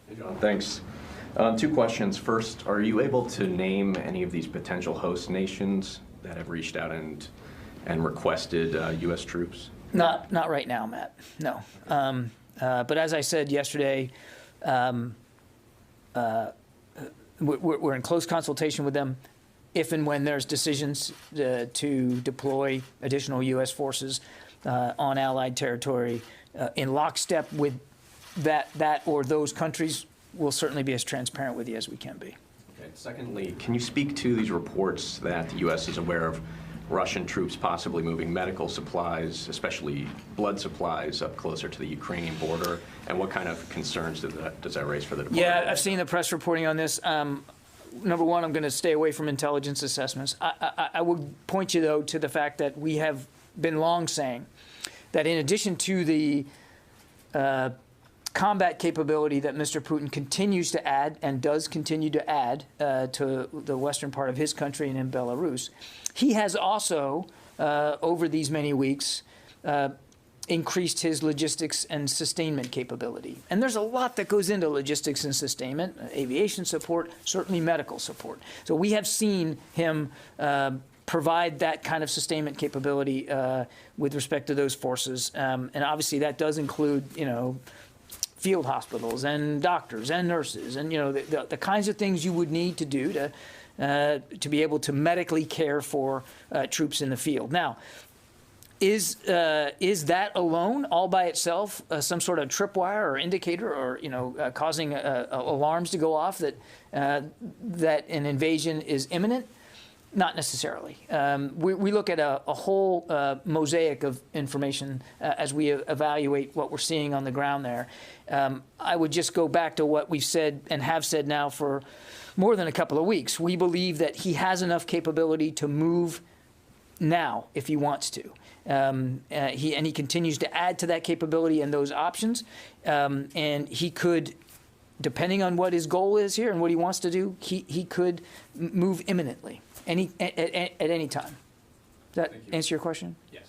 Hey, John. Thanks. Two questions. First, are you able to name any of these potential host nations that have reached out and requested U.S. troops? Not right now, Matt. No. But as I said yesterday, we're in close consultation with them. If and when there's decisions to deploy additional U.S. forces on Allied territory, in lockstep with that or those countries, we'll certainly be as transparent with you as we can be. Okay. Secondly, can you speak to these reports that the U.S. is aware of Russian troops possibly moving medical supplies, especially blood supplies, up closer to the Ukrainian border, and what kind of concerns does that raise for the department? Yeah, I've seen the press reporting on this. Number one, I'm going to stay away from intelligence assessments. I would point you, though, to the fact that we have been long saying that in addition to the combat capability that Mr. Putin continues to add and does continue to add to the western part of his country and in Belarus, he has also, over these many weeks, increased his logistics and sustainment capability. And there's a lot that goes into logistics and sustainment, aviation support, certainly medical support. So we have seen him provide that kind of sustainment capability with respect to those forces. And obviously that does include, field hospitals and doctors and nurses and, the kinds of things you would need to do to be able to medically care for troops in the field. Now, is that alone, all by itself, some sort of tripwire or indicator, or causing alarms to go off that an invasion is imminent? Not necessarily. We look at a whole mosaic of information as we evaluate what we're seeing on the ground there. I would just go back to what we've said and have said now for more than a couple of weeks. We believe that he has enough capability to move now if he wants to. He continues to add to that capability and those options. And he could, depending on what his goal is here and what he wants to do, he could move imminently at any time. Does that answer your question? Yes.